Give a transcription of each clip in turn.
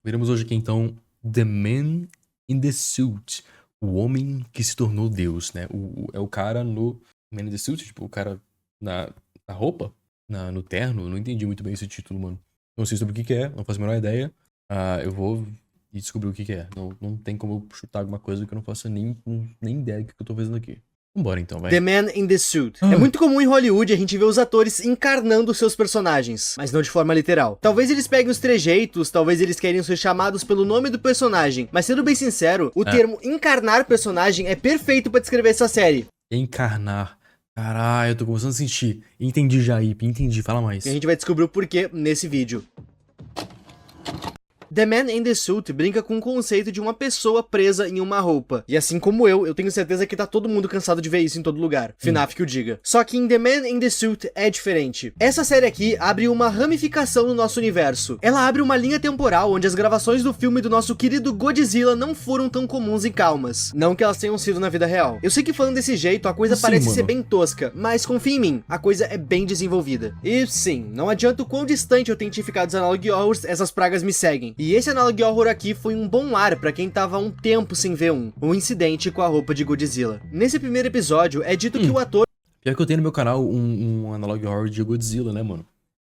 Veremos hoje aqui então The Man in the Suit, o homem que se tornou Deus, né? É o cara no Man in the Suit, tipo, o cara na roupa, no terno. Eu não entendi muito bem esse título, mano. Não sei sobre o que que é, não faço a menor ideia. Eu vou descobrir o que que é. Não tem como eu chutar alguma coisa que eu não faça nem ideia do que eu tô fazendo aqui. Vambora então, vai. The Man in the Suit. É muito comum em Hollywood a gente ver os atores encarnando seus personagens, mas não de forma literal. Talvez eles peguem os trejeitos, talvez eles queiram ser chamados pelo nome do personagem, mas sendo bem sincero, o termo encarnar personagem é perfeito pra descrever essa série. Encarnar. Caralho, eu tô começando a sentir. Entendi já, Ip, entendi. Fala mais. E a gente vai descobrir o porquê nesse vídeo. The Man in the Suit brinca com o conceito de uma pessoa presa em uma roupa. E assim como eu tenho certeza que tá todo mundo cansado de ver isso em todo lugar. FNAF que o diga. Só que em The Man in the Suit é diferente. Essa série aqui abre uma ramificação no nosso universo. Ela abre uma linha temporal onde as gravações do filme do nosso querido Godzilla não foram tão comuns e calmas. Não que elas tenham sido na vida real. Eu sei que falando desse jeito a coisa parece ser bem tosca, mas confia em mim, a coisa é bem desenvolvida. E sim, não adianta o quão distante eu tenho ficado dos Analog Horrors, essas pragas me seguem. E esse Analog Horror aqui foi um bom ar pra quem tava há um tempo sem ver um incidente com a roupa de Godzilla. Nesse primeiro episódio, é dito que o ator... Pior que eu tenho no meu canal um Analog Horror de Godzilla, né, mano?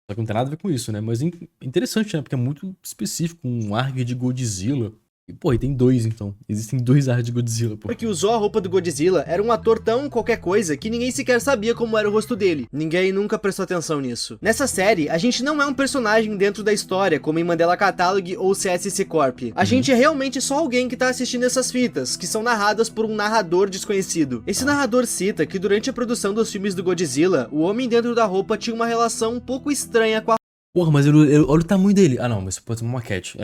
Só que não tem nada a ver com isso, né? Mas interessante, né? Porque é muito específico, um ARG de Godzilla. E, pô, e tem dois, então. Existem dois ARG de Godzilla, pô. Porque usou a roupa do Godzilla era um ator tão qualquer coisa que ninguém sequer sabia como era o rosto dele. Ninguém nunca prestou atenção nisso. Nessa série, a gente não é um personagem dentro da história, como em Mandela Catalog ou CSC Corp. A gente é realmente só alguém que tá assistindo essas fitas, que são narradas por um narrador desconhecido. Esse narrador cita que durante a produção dos filmes do Godzilla, o homem dentro da roupa tinha uma relação um pouco estranha com a... Porra, mas olha o tamanho dele. Ah, não, mas pode ser uma maquete,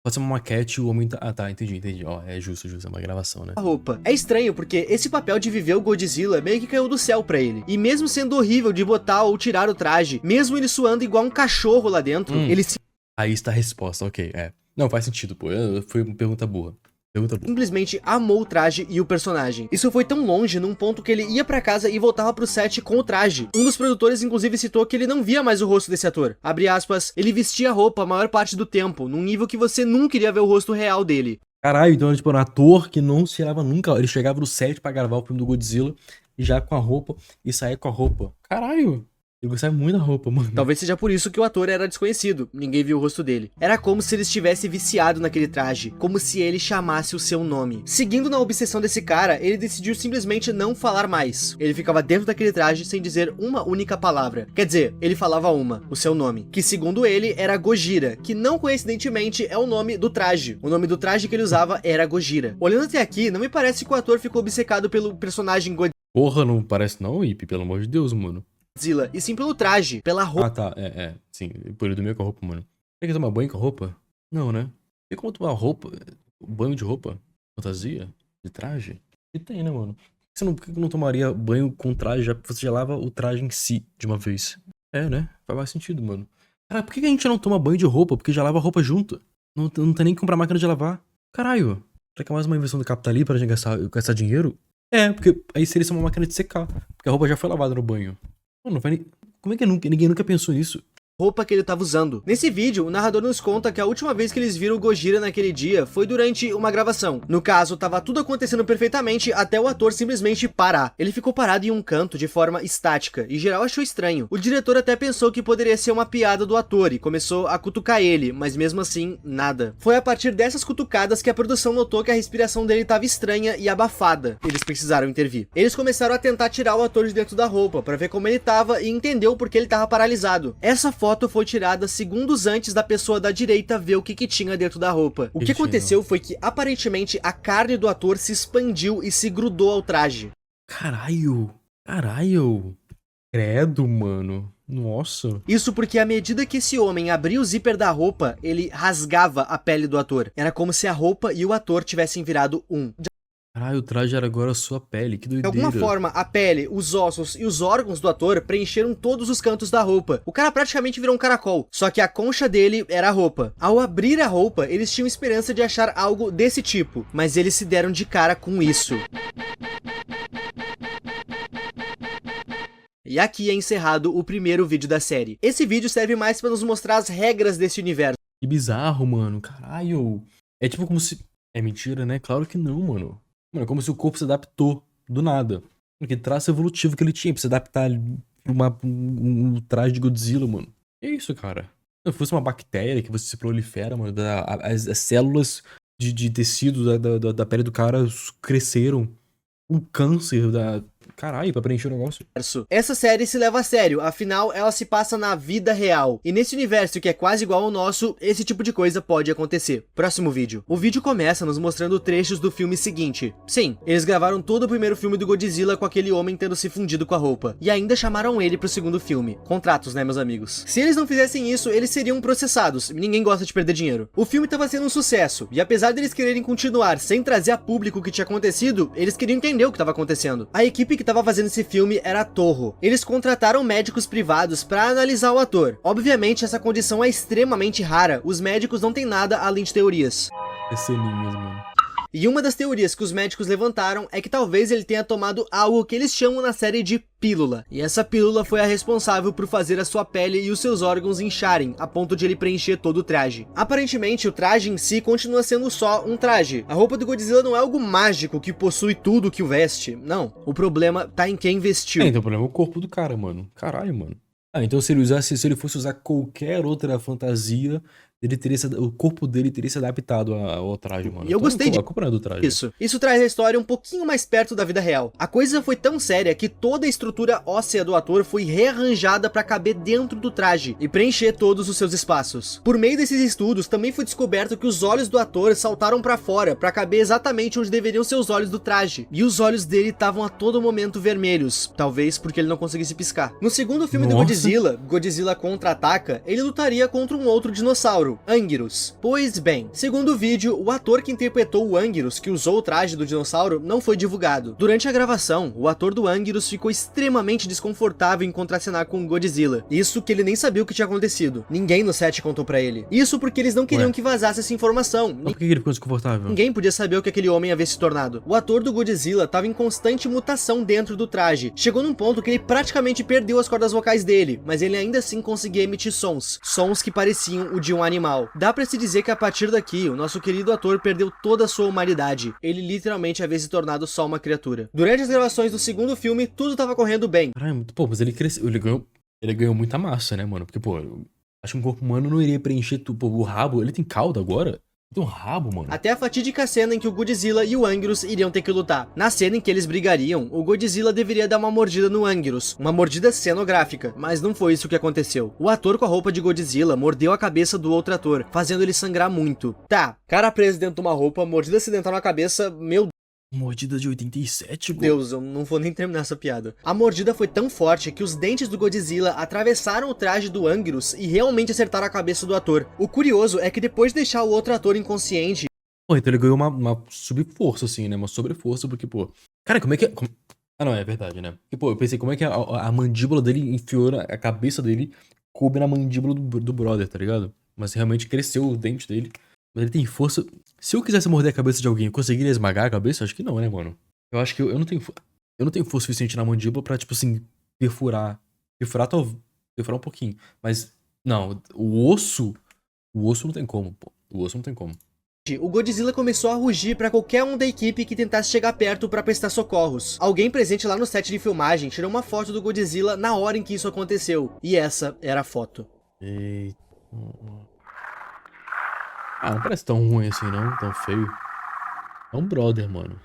Pode ser uma maquete e o homem tá... Ah, tá, entendi. Ó, é justo, é uma gravação, né? A roupa. É estranho porque esse papel de viver o Godzilla meio que caiu do céu pra ele. E mesmo sendo horrível de botar ou tirar o traje, mesmo ele suando igual um cachorro lá dentro, ele Aí está a resposta, ok, Não, faz sentido, pô. Foi uma pergunta boa. simplesmente amou o traje e o personagem. Isso foi tão longe num ponto que ele ia pra casa e voltava pro set com o traje. Um dos produtores inclusive citou que ele não via mais o rosto desse ator. Abre aspas, ele vestia a roupa a maior parte do tempo, num nível que você nunca iria ver o rosto real dele. Caralho, então tipo, era um ator que não se tirava nunca. Ele chegava no set pra gravar o filme do Godzilla, já com a roupa, e saía com a roupa. Caralho! Eu gostava muito da roupa, mano. Talvez seja por isso que o ator era desconhecido, ninguém viu o rosto dele. Era como se ele estivesse viciado naquele traje, como se ele chamasse o seu nome. Seguindo na obsessão desse cara, ele decidiu simplesmente não falar mais. Ele ficava dentro daquele traje sem dizer uma única palavra. Quer dizer, ele falava uma, o seu nome, que segundo ele era Gojira, que não coincidentemente é o nome do traje. O nome do traje que ele usava era Gojira. Olhando até aqui, não me parece que o ator ficou obcecado pelo personagem Godzilla. Porra, não parece não, Ip, pelo amor de Deus, mano. E sim pelo traje, pela roupa. Ah, tá, sim, por ele dormir com a roupa, mano. Tem que tomar banho com a roupa? Não, né? Tem como tomar roupa, banho de roupa? Fantasia? De traje? E tem, né, mano? Por que você não tomaria banho com traje, já que você já lava o traje em si, de uma vez? É, né? Faz mais sentido, mano. Cara, por que a gente não toma banho de roupa? Porque já lava a roupa junto. Não tem nem que comprar máquina de lavar. Caralho. Será que é mais uma invenção do capitalismo pra gente gastar dinheiro? É, porque aí seria só uma máquina de secar. Porque a roupa já foi lavada no banho. Mano, como é que ninguém nunca pensou nisso? Roupa que ele tava usando. Nesse vídeo, o narrador nos conta que a última vez que eles viram o Gojira naquele dia foi durante uma gravação. No caso, tava tudo acontecendo perfeitamente até o ator simplesmente parar. Ele ficou parado em um canto de forma estática, e geral achou estranho. O diretor até pensou que poderia ser uma piada do ator e começou a cutucar ele, mas mesmo assim, nada. Foi a partir dessas cutucadas que a produção notou que a respiração dele tava estranha e abafada. Eles precisaram intervir. Eles começaram a tentar tirar o ator de dentro da roupa, pra ver como ele tava e entendeu por que ele tava paralisado. Essa foto foi tirada segundos antes da pessoa da direita ver o que tinha dentro da roupa. O que aconteceu foi que, aparentemente, a carne do ator se expandiu e se grudou ao traje. Caralho. Credo, mano. Nossa. Isso porque à medida que esse homem abria o zíper da roupa, ele rasgava a pele do ator. Era como se a roupa e o ator tivessem virado um. Caralho, o traje era agora a sua pele, que doideira. De alguma forma, a pele, os ossos e os órgãos do ator preencheram todos os cantos da roupa. O cara praticamente virou um caracol, só que a concha dele era a roupa. Ao abrir a roupa, eles tinham esperança de achar algo desse tipo, mas eles se deram de cara com isso. E aqui é encerrado o primeiro vídeo da série. Esse vídeo serve mais para nos mostrar as regras desse universo. Que bizarro, mano. Caralho. É tipo como se... É mentira, né? Claro que não, mano. Mano, é como se o corpo se adaptou do nada. Que traço evolutivo que ele tinha pra se adaptar pra um traje de Godzilla, mano. Que isso, cara? Se fosse uma bactéria que você se prolifera, mano, as células de tecido da pele do cara cresceram. Um câncer da... Caralho, pra preencher o negócio. Essa série se leva a sério, afinal ela se passa na vida real. E nesse universo que é quase igual ao nosso, esse tipo de coisa pode acontecer. Próximo vídeo. O vídeo começa nos mostrando trechos do filme seguinte. Sim, eles gravaram todo o primeiro filme do Godzilla com aquele homem tendo se fundido com a roupa. E ainda chamaram ele pro segundo filme. Contratos, né, meus amigos? Se eles não fizessem isso, eles seriam processados. Ninguém gosta de perder dinheiro. O filme tava sendo um sucesso. E apesar deles quererem continuar sem trazer a público o que tinha acontecido, eles queriam entender o que tava acontecendo. A equipe que tava fazendo esse filme era a Toho. Eles contrataram médicos privados para analisar o ator. Obviamente essa condição é extremamente rara, os médicos não têm nada além de teorias. É selinho mesmo, mano. E uma das teorias que os médicos levantaram é que talvez ele tenha tomado algo que eles chamam na série de pílula. E essa pílula foi a responsável por fazer a sua pele e os seus órgãos incharem, a ponto de ele preencher todo o traje. Aparentemente, o traje em si continua sendo só um traje. A roupa do Godzilla não é algo mágico que possui tudo que o veste. Não. O problema tá em quem vestiu. Então o problema é o corpo do cara, mano. Caralho, mano. Então se ele fosse usar qualquer outra fantasia, o corpo dele teria se adaptado ao traje, mano. E eu gostei A culpa não é do traje. Isso traz a história um pouquinho mais perto da vida real. A coisa foi tão séria que toda a estrutura óssea do ator foi rearranjada para caber dentro do traje e preencher todos os seus espaços. Por meio desses estudos, também foi descoberto que os olhos do ator saltaram para fora para caber exatamente onde deveriam ser os olhos do traje. E os olhos dele estavam a todo momento vermelhos, talvez porque ele não conseguisse piscar. No segundo filme do Godzilla Contra-Ataca, ele lutaria contra um outro dinossauro, Anguirus. Pois bem, segundo o vídeo, o ator que interpretou o Anguirus, que usou o traje do dinossauro, não foi divulgado. Durante a gravação, o ator do Anguirus ficou extremamente desconfortável em contracenar com o Godzilla. Isso que ele nem sabia o que tinha acontecido. Ninguém no set contou pra ele. Isso porque eles não queriam que vazasse essa informação. Mas por que ele ficou desconfortável? Ninguém podia saber o que aquele homem havia se tornado. O ator do Godzilla estava em constante mutação dentro do traje. Chegou num ponto que ele praticamente perdeu as cordas vocais dele, mas ele ainda assim conseguia emitir sons que pareciam o de um animal. Dá pra se dizer que a partir daqui, o nosso querido ator perdeu toda a sua humanidade. Ele literalmente havia se tornado só uma criatura. Durante as gravações do segundo filme, tudo tava correndo bem. Caralho, pô, mas ele cresceu, ele ganhou muita massa, né, mano? Porque, pô, acho que um corpo humano não iria preencher tudo. Pô, o rabo, ele tem cauda agora? Tem um rabo, mano. Até a fatídica cena em que o Godzilla e o Anguirus iriam ter que lutar. Na cena em que eles brigariam, o Godzilla deveria dar uma mordida no Anguirus, uma mordida cenográfica, mas não foi isso que aconteceu. O ator com a roupa de Godzilla mordeu a cabeça do outro ator, fazendo ele sangrar muito. Tá, cara preso dentro de uma roupa, mordida acidental na cabeça, meu Mordida de 87, Deus, eu não vou nem terminar essa piada. A mordida foi tão forte que os dentes do Godzilla atravessaram o traje do Anguirus e realmente acertaram a cabeça do ator. O curioso é que depois de deixar o outro ator inconsciente... Pô, então ele ganhou uma subforça, assim, né? Uma sobreforça, porque, pô... Cara, como é que... Ah, não, é verdade, né? Porque, pô, eu pensei, como é que a mandíbula dele enfiou, a cabeça dele coube na mandíbula do brother, tá ligado? Mas realmente cresceu o dente dele. Mas ele tem força... Se eu quisesse morder a cabeça de alguém, eu conseguiria esmagar a cabeça? Acho que não, né, mano? Eu acho que eu não tenho força suficiente na mandíbula pra, tipo assim, perfurar. Perfurar um pouquinho. Mas, não, o osso não tem como, pô. O osso não tem como. O Godzilla começou a rugir pra qualquer um da equipe que tentasse chegar perto pra prestar socorros. Alguém presente lá no set de filmagem tirou uma foto do Godzilla na hora em que isso aconteceu. E essa era a foto. Eita... Ah, não parece tão ruim assim, não. Tão feio. É um brother, mano.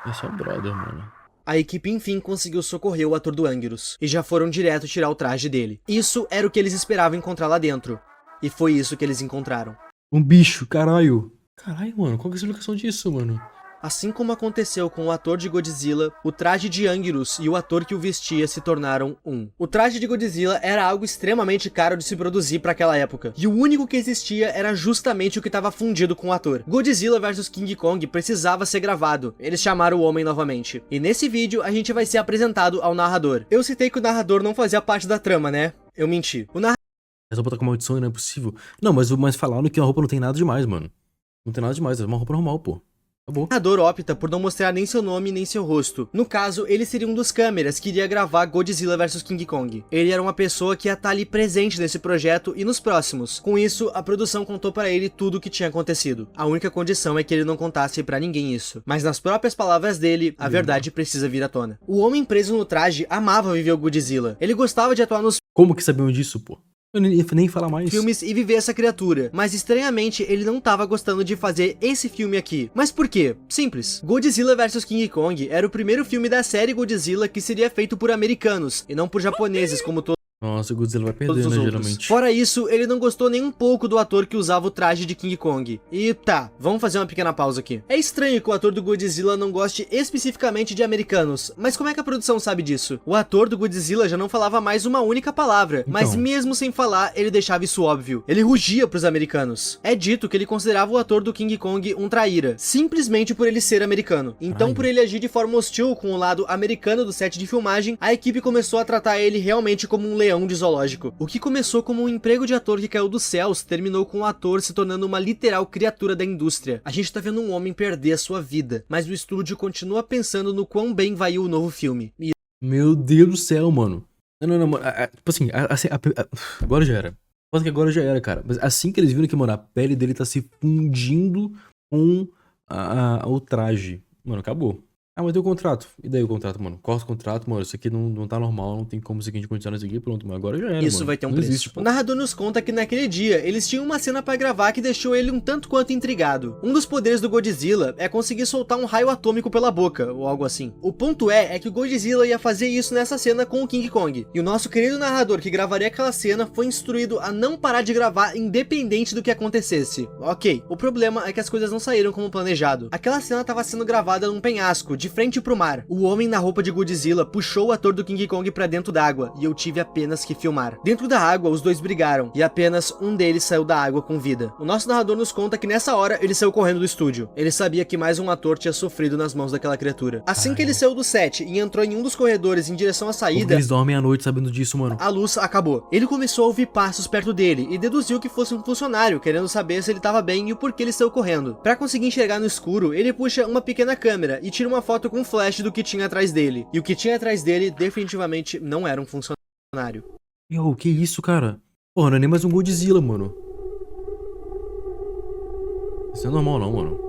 É só um brother, mano. A equipe enfim conseguiu socorrer o ator do Anguirus. E já foram direto tirar o traje dele. Isso era o que eles esperavam encontrar lá dentro. E foi isso que eles encontraram. Um bicho, caralho. Caralho, mano. Qual que é a explicação disso, mano? Assim como aconteceu com o ator de Godzilla, o traje de Anguirus e o ator que o vestia se tornaram um. O traje de Godzilla era algo extremamente caro de se produzir para aquela época, e o único que existia era justamente o que estava fundido com o ator. Godzilla vs King Kong precisava ser gravado, eles chamaram o homem novamente. E nesse vídeo a gente vai ser apresentado ao narrador. Eu citei que o narrador não fazia parte da trama, né? Eu menti. Essa roupa tá com maldição e não é possível. Não, mas falaram que a roupa não tem nada demais, mano. Não tem nada demais, é uma roupa normal, pô. Acabou. O narrador opta por não mostrar nem seu nome nem seu rosto. No caso, ele seria um dos câmeras que iria gravar Godzilla vs King Kong. Ele era uma pessoa que ia estar ali presente nesse projeto e nos próximos. Com isso, a produção contou para ele tudo o que tinha acontecido. A única condição é que ele não contasse pra ninguém isso. Mas nas próprias palavras dele, a verdade precisa vir à tona. O homem preso no traje amava viver o Godzilla. Ele gostava de atuar nos Como que sabiam disso, pô? Eu nem falar mais. filmes e viver essa criatura, mas estranhamente ele não tava gostando de fazer esse filme aqui. Mas por quê? Simples. Godzilla vs King Kong era o primeiro filme da série Godzilla que seria feito por americanos, e não por japoneses como Nossa, o Godzilla vai todos perder, os né, outros. geralmente. Fora isso, ele não gostou nem um pouco do ator que usava o traje de King Kong. E tá, vamos fazer uma pequena pausa aqui. É estranho que o ator do Godzilla não goste especificamente de americanos, mas como é que a produção sabe disso? O ator do Godzilla já não falava mais uma única palavra, mas mesmo sem falar, ele deixava isso óbvio. Ele rugia pros americanos. É dito que ele considerava o ator do King Kong um traíra, simplesmente por ele ser americano. Então, por ele agir de forma hostil com o lado americano do set de filmagem, a equipe começou a tratar ele realmente como um leão de zoológico. O que começou como um emprego de ator que caiu dos céus, terminou com o ator se tornando uma literal criatura da indústria. A gente tá vendo um homem perder a sua vida, mas o estúdio continua pensando no quão bem vai ir o novo filme. E Meu Deus do céu, mano. Não, mano. Tipo assim, agora já era. Quase que agora já era, cara. Mas assim que eles viram que, mano, a pele dele tá se fundindo com o traje. Mano, acabou. Ah, mas tem o contrato. E daí o contrato, mano? Corta o contrato, mano. Isso aqui não tá normal, não tem como isso aqui a gente continuar isso aqui. Pronto, mas agora já era, isso mano. vai ter um Não preço. existe, pô. O narrador nos conta que naquele dia, eles tinham uma cena pra gravar que deixou ele um tanto quanto intrigado. Um dos poderes do Godzilla é conseguir soltar um raio atômico pela boca, ou algo assim. O ponto é que o Godzilla ia fazer isso nessa cena com o King Kong. E o nosso querido narrador que gravaria aquela cena foi instruído a não parar de gravar independente do que acontecesse. Ok, o problema é que as coisas não saíram como planejado. Aquela cena estava sendo gravada num penhasco, de frente pro mar. O homem na roupa de Godzilla puxou o ator do King Kong pra dentro d'água, e eu tive apenas que filmar. Dentro da água, os dois brigaram, e apenas um deles saiu da água com vida. O nosso narrador nos conta que nessa hora, ele saiu correndo do estúdio. Ele sabia que mais um ator tinha sofrido nas mãos daquela criatura. Assim que ele saiu do set e entrou em um dos corredores em direção à Como que saída, eles dormem à noite sabendo disso, mano? a luz acabou. Ele começou a ouvir passos perto dele e deduziu que fosse um funcionário, querendo saber se ele estava bem e o porquê ele saiu correndo. Pra conseguir enxergar no escuro, ele puxa uma pequena câmera e tira uma foto com flash do que tinha atrás dele. E o que tinha atrás dele definitivamente não era um funcionário. Yo, que isso, cara? Porra, não é nem mais um Godzilla, mano. Isso não é normal não, mano.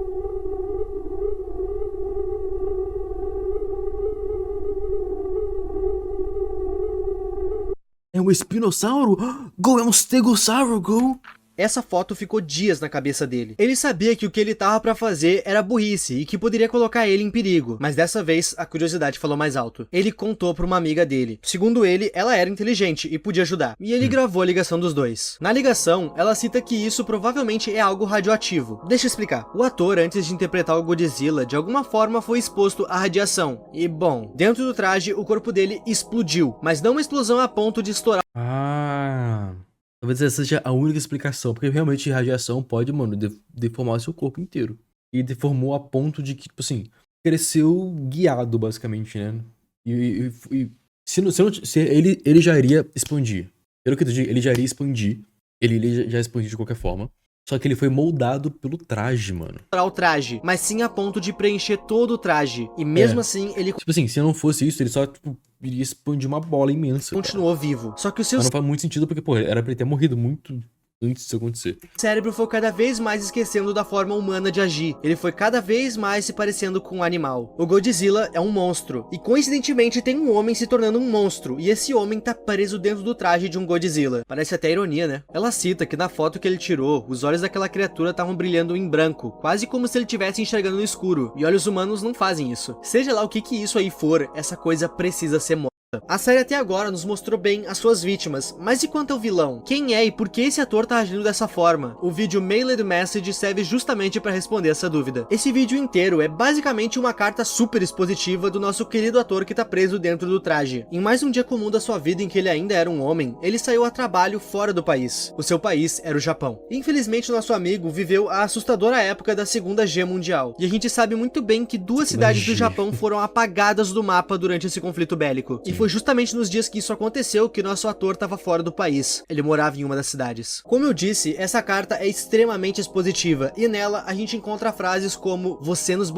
É um espinossauro? Go, é um estegossauro, Go! Essa foto ficou dias na cabeça dele. Ele sabia que o que ele tava pra fazer era burrice e que poderia colocar ele em perigo, mas dessa vez a curiosidade falou mais alto. Ele contou pra uma amiga dele. Segundo ele, ela era inteligente e podia ajudar. E ele gravou a ligação dos dois. Na ligação, ela cita que isso provavelmente é algo radioativo. Deixa eu explicar. O ator, antes de interpretar o Godzilla, de alguma forma foi exposto à radiação. E bom, dentro do traje, o corpo dele explodiu, mas não uma explosão a ponto de estourar Talvez essa seja a única explicação, porque realmente radiação pode, mano, deformar o seu corpo inteiro. E deformou a ponto de que, tipo assim, cresceu guiado, basicamente, né? E se ele já iria expandir. Pelo que eu digo, ele já iria expandir. Ele já expandiu de qualquer forma. Só que ele foi moldado pelo traje, mano. o traje, mas sim a ponto de preencher todo o traje. E mesmo assim, ele Tipo assim, se não fosse isso, ele só, tipo, iria expandir uma bola imensa. continuou vivo. Só que o seu Mas não faz muito sentido porque, pô, era pra ele ter morrido muito antes disso acontecer. cérebro foi cada vez mais esquecendo da forma humana de agir. Ele foi cada vez mais se parecendo com um animal. O Godzilla é um monstro. E coincidentemente tem um homem se tornando um monstro. E esse homem tá preso dentro do traje de um Godzilla. Parece até ironia, né? Ela cita que na foto que ele tirou, os olhos daquela criatura estavam brilhando em branco. Quase como se ele estivesse enxergando no escuro. E olhos humanos não fazem isso. Seja lá o que isso aí for, essa coisa precisa ser morta. A série até agora nos mostrou bem as suas vítimas, mas e quanto ao vilão? Quem é e por que esse ator tá agindo dessa forma? O vídeo Mailed Message serve justamente para responder essa dúvida. Esse vídeo inteiro é basicamente uma carta super expositiva do nosso querido ator que tá preso dentro do traje. Em mais um dia comum da sua vida em que ele ainda era um homem, ele saiu a trabalho fora do país. O seu país era o Japão. Infelizmente, nosso amigo viveu a assustadora época da Segunda Guerra Mundial. E a gente sabe muito bem que duas cidades do Japão foram apagadas do mapa durante esse conflito bélico. E foi justamente nos dias que isso aconteceu que nosso ator estava fora do país. Ele morava em uma das cidades. Como eu disse, essa carta é extremamente expositiva e nela a gente encontra frases como "você nos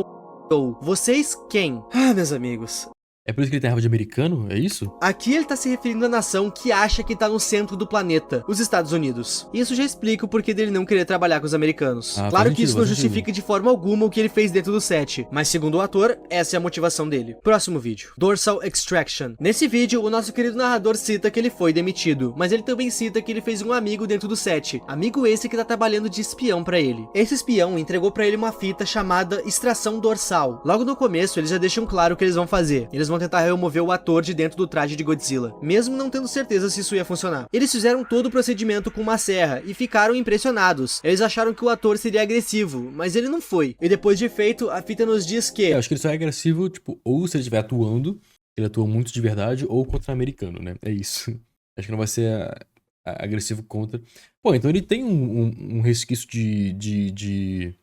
ou "vocês quem?". Ah, meus amigos. É por isso que ele tem raiva de americano? É isso? Aqui ele tá se referindo à nação que acha que tá no centro do planeta, os Estados Unidos. Isso já explica o porquê dele não querer trabalhar com os americanos. Claro que isso não justifica de forma alguma o que ele fez dentro do set, mas segundo o ator, essa é a motivação dele. Próximo vídeo. Dorsal Extraction. Nesse vídeo, o nosso querido narrador cita que ele foi demitido, mas ele também cita que ele fez um amigo dentro do set. Amigo esse que tá trabalhando de espião pra ele. Esse espião entregou pra ele uma fita chamada extração dorsal. Logo no começo, eles já deixam claro o que eles vão fazer. Eles vão tentar remover o ator de dentro do traje de Godzilla, mesmo não tendo certeza se isso ia funcionar. Eles fizeram todo o procedimento com uma serra e ficaram impressionados. Eles acharam que o ator seria agressivo, mas ele não foi. E depois de feito, a fita nos diz que... Eu acho que ele só é agressivo, tipo, ou se ele estiver atuando, ele atua muito de verdade, ou contra americano, né? É isso. Acho que não vai ser agressivo contra... Pô, então ele tem um resquício de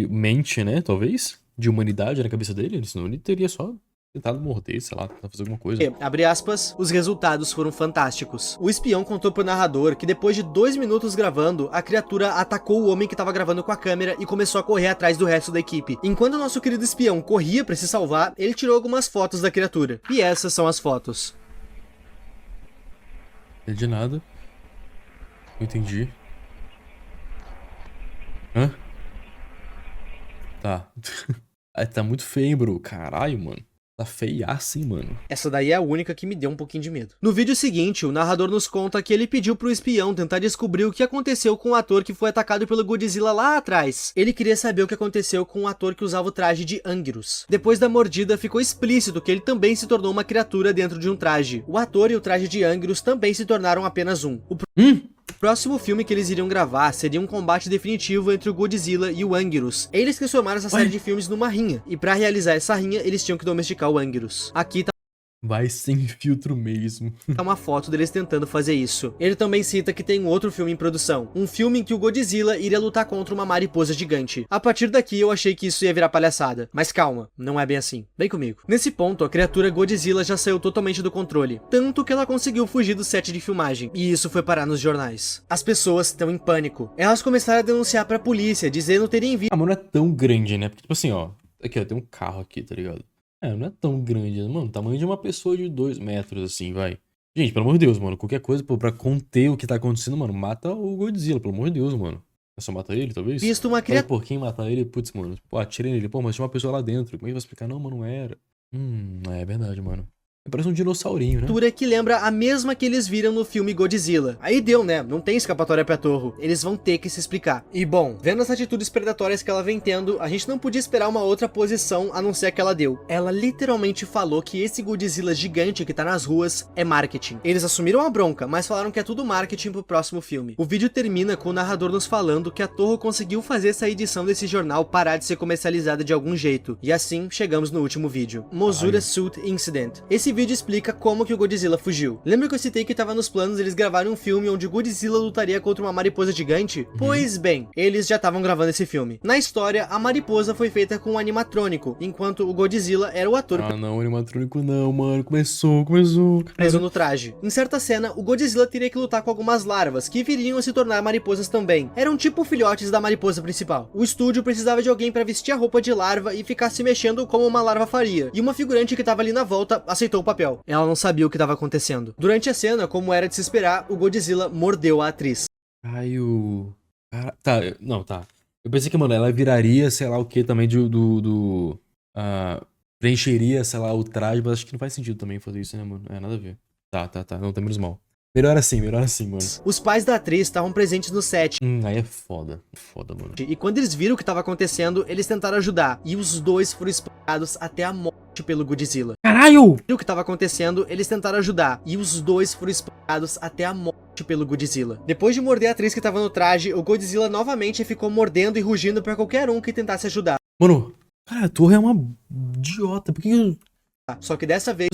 mente, né? Talvez? De humanidade na cabeça dele, senão ele teria só tentado morder, sei lá, tentar fazer alguma coisa. Abre aspas, os resultados foram fantásticos. O espião contou pro narrador que depois de 2 minutos gravando, a criatura atacou o homem que tava gravando com a câmera e começou a correr atrás do resto da equipe. Enquanto o nosso querido espião corria pra se salvar, ele tirou algumas fotos da criatura. E essas são as fotos. É de nada. Não entendi. Hã? Tá. Tá muito feio, bro. Caralho, mano. Tá feiaço, hein, mano. Essa daí é a única que me deu um pouquinho de medo. No vídeo seguinte, o narrador nos conta que ele pediu pro espião tentar descobrir o que aconteceu com o ator que foi atacado pelo Godzilla lá atrás. Ele queria saber o que aconteceu com o ator que usava o traje de Anguirus. Depois da mordida, ficou explícito que ele também se tornou uma criatura dentro de um traje. O ator e o traje de Anguirus também se tornaram apenas um. O próximo filme que eles iriam gravar seria um combate definitivo entre o Godzilla e o Anguirus. Eles transformaram essa série de filmes numa rinha, e pra realizar essa rinha, eles tinham que domesticar o Anguirus. Aqui tá Vai sem filtro mesmo. uma foto deles tentando fazer isso. Ele também cita que tem um outro filme em produção. Um filme em que o Godzilla iria lutar contra uma mariposa gigante. A partir daqui eu achei que isso ia virar palhaçada. Mas calma, não é bem assim. Vem comigo. Nesse ponto, a criatura Godzilla já saiu totalmente do controle. Tanto que ela conseguiu fugir do set de filmagem. E isso foi parar nos jornais. As pessoas estão em pânico. Elas começaram a denunciar pra polícia, dizendo terem visto... Ah, mas não é tão grande, né? Porque, tipo assim, ó. Aqui, ó, tem um carro aqui, tá ligado? Não é tão grande, mano. Tamanho de uma pessoa de 2 metros, assim, vai. Gente, pelo amor de Deus, mano. Qualquer coisa, pô, pra conter o que tá acontecendo, mano, mata o Godzilla, pelo amor de Deus, mano. É só matar ele, talvez? Visto uma criatura... Por quem matar ele, putz, mano. Pô, atira nele. Pô, mas tinha uma pessoa lá dentro. Como é que vai explicar? Não, mano, não era. É verdade, mano. Parece um dinossaurinho, né? Que lembra a mesma que eles viram no filme Godzilla. Aí deu, né? Não tem escapatória pra Torro. Eles vão ter que se explicar. E bom, vendo as atitudes predatórias que ela vem tendo, a gente não podia esperar uma outra posição a não ser a que ela deu. Ela literalmente falou que esse Godzilla gigante que tá nas ruas é marketing. Eles assumiram a bronca, mas falaram que é tudo marketing pro próximo filme. O vídeo termina com o narrador nos falando que a Torro conseguiu fazer essa edição desse jornal parar de ser comercializada de algum jeito. E assim, chegamos no último vídeo. Mozura Suit Incident. Esse vídeo explica como que o Godzilla fugiu. Lembra que eu citei que tava nos planos eles gravarem um filme onde o Godzilla lutaria contra uma mariposa gigante? Pois bem, eles já estavam gravando esse filme. Na história, a mariposa foi feita com um animatrônico, enquanto o Godzilla era o ator não, animatrônico não, mano. Começou. preso no traje. Em certa cena, o Godzilla teria que lutar com algumas larvas, que viriam a se tornar mariposas também. Eram tipo filhotes da mariposa principal. O estúdio precisava de alguém para vestir a roupa de larva e ficar se mexendo como uma larva faria. E uma figurante que tava ali na volta aceitou o papel. Ela não sabia o que estava acontecendo. Durante a cena, como era de se esperar, o Godzilla mordeu a atriz. Caio. Tá, não, tá. Eu pensei que, mano, ela viraria, sei lá o que também preencheria, sei lá, o traje, mas acho que não faz sentido também fazer isso, né, mano? Nada a ver. Tá. Não, tá menos mal. Melhor assim, mano. Os pais da atriz estavam presentes no set. Aí é foda. Foda, mano. E quando eles viram o que estava acontecendo, eles tentaram ajudar. E os dois foram espancados até a morte pelo Godzilla. Caralho! Viram o que estava acontecendo, eles tentaram ajudar. E os dois foram espancados até a morte pelo Godzilla. Depois de morder a atriz que estava no traje, o Godzilla novamente ficou mordendo e rugindo pra qualquer um que tentasse ajudar. Mano, cara, a torre é uma idiota. Por que... Só que dessa vez...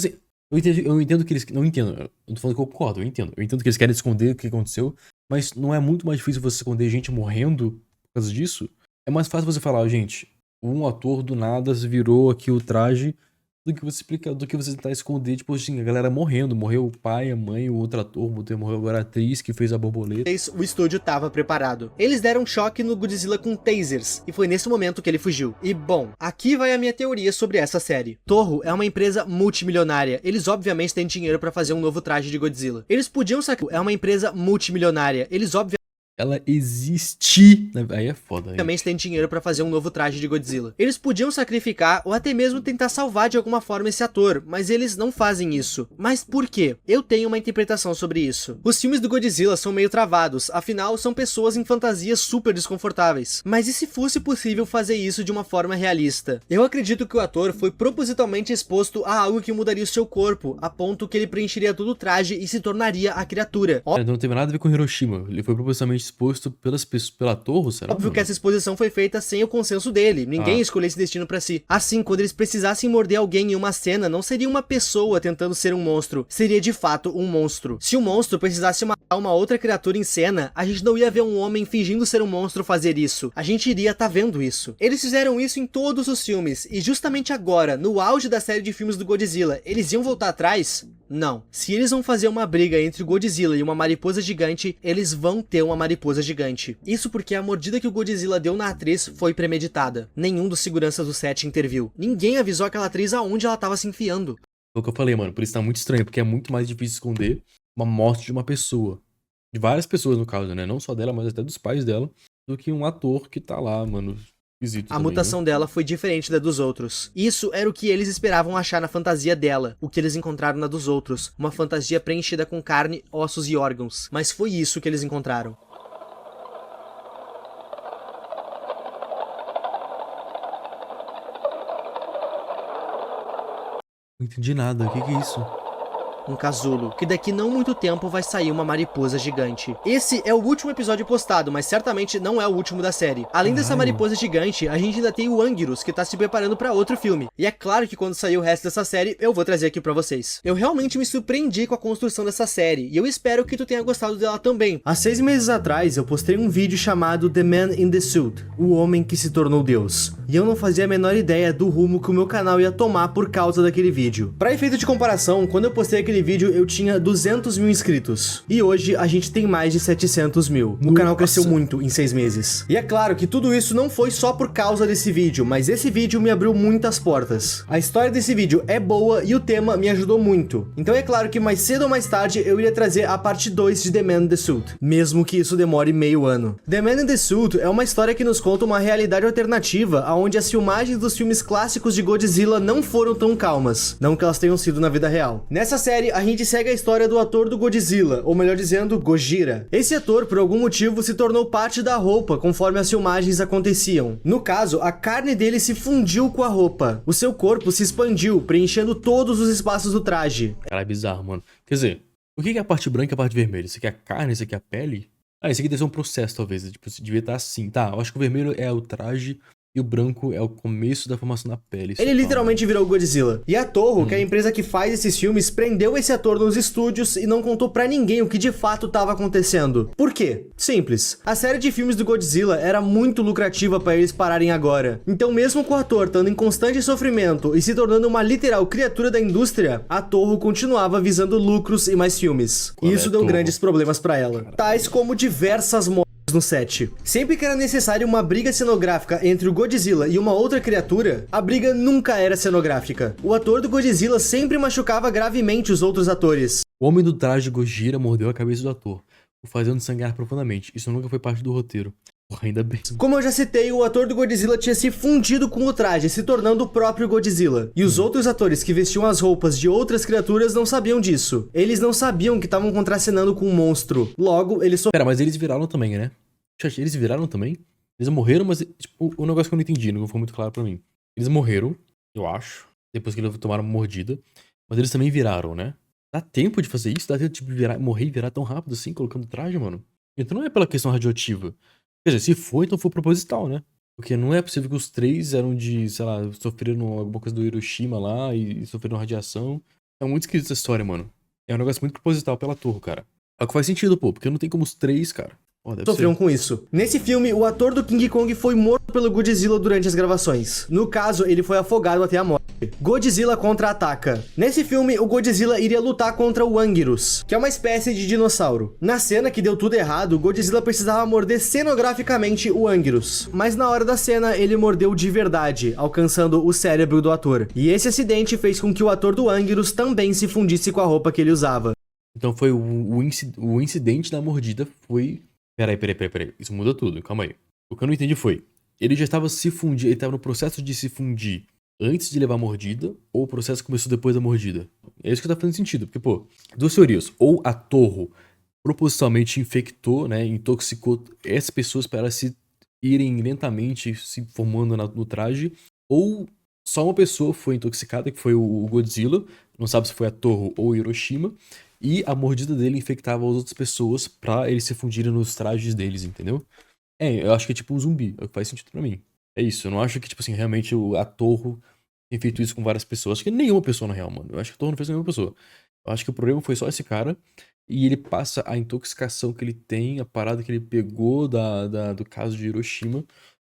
Eu entendo que eles... Não entendo. Eu tô falando que eu concordo, eu entendo. Eu entendo que eles querem esconder o que aconteceu, mas não é muito mais difícil você esconder gente morrendo por causa disso? É mais fácil você falar, gente, um ator do nada virou aqui o traje, do que você tentar esconder, tipo assim, a galera morrendo. Morreu o pai, a mãe, o outro ator, morreu agora a atriz que fez a borboleta. O estúdio tava preparado. Eles deram choque no Godzilla com tasers, e foi nesse momento que ele fugiu. E bom, aqui vai a minha teoria sobre essa série. Toho é uma empresa multimilionária. Eles obviamente têm dinheiro pra fazer um novo traje de Godzilla. Eles podiam sacar. É uma empresa multimilionária. Eles obviamente Ela existe. Aí é foda. Aí. também têm dinheiro pra fazer um novo traje de Godzilla. Eles podiam sacrificar ou até mesmo tentar salvar de alguma forma esse ator, mas eles não fazem isso. Mas por quê? Eu tenho uma interpretação sobre isso. Os filmes do Godzilla são meio travados, afinal são pessoas em fantasias super desconfortáveis. Mas e se fosse possível fazer isso de uma forma realista? Eu acredito que o ator foi propositalmente exposto a algo que mudaria o seu corpo, a ponto que ele preencheria todo o traje e se tornaria a criatura. Não tem nada a ver com Hiroshima. Ele foi propositalmente exposto pela Torre, será? Óbvio que essa exposição foi feita sem o consenso dele, ninguém escolheu esse destino pra si. Assim, quando eles precisassem morder alguém em uma cena, não seria uma pessoa tentando ser um monstro, seria de fato um monstro. Se o monstro precisasse matar uma outra criatura em cena, a gente não ia ver um homem fingindo ser um monstro fazer isso, a gente iria tá vendo isso. Eles fizeram isso em todos os filmes, e justamente agora, no auge da série de filmes do Godzilla, eles iam voltar atrás? Não. Se eles vão fazer uma briga entre o Godzilla e uma mariposa gigante, eles vão ter uma mariposa gigante. Isso porque a mordida que o Godzilla deu na atriz foi premeditada. Nenhum dos seguranças do set interviu. Ninguém avisou aquela atriz aonde ela tava se enfiando. É o que eu falei, mano. Por isso tá muito estranho, porque é muito mais difícil esconder uma morte de uma pessoa. De várias pessoas, no caso, né? Não só dela, mas até dos pais dela. Do que um ator que tá lá, mano. A mutação dela foi diferente da dos outros. Isso era o que eles esperavam achar na fantasia dela, o que eles encontraram na dos outros, uma fantasia preenchida com carne, ossos e órgãos. Mas foi isso que eles encontraram. Não entendi nada, o que é isso? Um casulo, que daqui não muito tempo vai sair uma mariposa gigante. Esse é o último episódio postado, mas certamente não é o último da série. Além dessa mariposa gigante, a gente ainda tem o Anguirus, que tá se preparando pra outro filme. E é claro que quando sair o resto dessa série, eu vou trazer aqui pra vocês. Eu realmente me surpreendi com a construção dessa série, e eu espero que tu tenha gostado dela também. Há 6 meses atrás, eu postei um vídeo chamado The Man in the Suit, o homem que se tornou Deus. E eu não fazia a menor ideia do rumo que o meu canal ia tomar por causa daquele vídeo. Pra efeito de comparação, quando eu postei aquele vídeo eu tinha 200 mil inscritos. E hoje a gente tem mais de 700 mil. O canal cresceu muito em 6 meses. E é claro que tudo isso não foi só por causa desse vídeo, mas esse vídeo me abriu muitas portas. A história desse vídeo é boa e o tema me ajudou muito. Então é claro que mais cedo ou mais tarde eu iria trazer a parte 2 de The Man in the Suit, mesmo que isso demore meio ano. The Man in the Suit é uma história que nos conta uma realidade alternativa, onde as filmagens dos filmes clássicos de Godzilla não foram tão calmas. Não que elas tenham sido na vida real. Nessa série, a gente segue a história do ator do Godzilla, ou melhor dizendo, Gojira. Esse ator, por algum motivo, se tornou parte da roupa conforme as filmagens aconteciam. No caso, a carne dele se fundiu com a roupa. O seu corpo se expandiu, preenchendo todos os espaços do traje. Cara, é bizarro, mano. Quer dizer, o que é a parte branca e a parte vermelha? Isso aqui é a carne, isso aqui é a pele? Ah, isso aqui deve ser um processo, talvez. Tipo, devia estar assim. Tá, eu acho que o vermelho é o traje e o branco é o começo da formação da pele. Ele literalmente virou o Godzilla. E a Toho, que é a empresa que faz esses filmes, prendeu esse ator nos estúdios e não contou pra ninguém o que de fato estava acontecendo. Por quê? Simples. A série de filmes do Godzilla era muito lucrativa pra eles pararem agora. Então mesmo com o ator estando em constante sofrimento e se tornando uma literal criatura da indústria, a Toho continuava visando lucros e mais filmes. E isso deu grandes problemas pra ela. Tais como diversas mortes no set. Sempre que era necessário uma briga cenográfica entre o Godzilla e uma outra criatura, a briga nunca era cenográfica. O ator do Godzilla sempre machucava gravemente os outros atores. O homem do traje Gojira mordeu a cabeça do ator, o fazendo sangrar profundamente. Isso nunca foi parte do roteiro. Porra, ainda bem. Como eu já citei, o ator do Godzilla tinha se fundido com o traje, se tornando o próprio Godzilla. E os outros atores que vestiam as roupas de outras criaturas não sabiam disso. Eles não sabiam que estavam contracenando com um monstro. Logo, eles Pera, mas eles viraram também, né? Eles viraram também? Eles morreram, mas tipo, o negócio que eu não entendi, não foi muito claro pra mim. Eles morreram, eu acho, depois que eles tomaram uma mordida. Mas eles também viraram, né? Dá tempo de fazer isso? Dá tempo de tipo, morrer e virar tão rápido assim, colocando traje, mano? Então não é pela questão radioativa. Quer dizer, se foi, então foi proposital, né? Porque não é possível que os 3 eram de, sei lá, sofreram alguma coisa do Hiroshima lá e sofreram radiação. É muito esquisito essa história, mano. É um negócio muito proposital pela torre, cara. É o que faz sentido, pô, porque não tem como os 3, cara. Pô, deve sofriam ser. com isso. Nesse filme, o ator do King Kong foi morto pelo Godzilla durante as gravações. No caso, ele foi afogado até a morte. Godzilla contra-ataca. Nesse filme, o Godzilla iria lutar contra o Anguirus, que é uma espécie de dinossauro. Na cena que deu tudo errado, o Godzilla precisava morder cenograficamente o Anguirus. Mas na hora da cena, ele mordeu de verdade, alcançando o cérebro do ator. E esse acidente fez com que o ator do Anguirus também se fundisse com a roupa que ele usava. Então foi o incidente da mordida foi... Peraí. Isso muda tudo, calma aí. O que eu não entendi foi, ele já estava se fundindo, ele estava no processo de se fundir antes de levar a mordida, ou o processo começou depois da mordida? É isso que tá fazendo sentido, porque, pô, duas teorias. Ou a Torro propositalmente infectou, né, intoxicou essas pessoas para elas se irem lentamente se formando no traje, ou só uma pessoa foi intoxicada, que foi o Godzilla, não sabe se foi a Torro ou Hiroshima, e a mordida dele infectava as outras pessoas pra eles se fundirem nos trajes deles, entendeu? Eu acho que é tipo um zumbi, é o que faz sentido pra mim. É isso, eu não acho que, tipo assim, realmente a Torro tem feito isso com várias pessoas. Acho que nenhuma pessoa, na real, mano. Eu acho que a Torro não fez com nenhuma pessoa. Eu acho que o problema foi só esse cara, e ele passa a intoxicação que ele tem, a parada que ele pegou do caso de Hiroshima,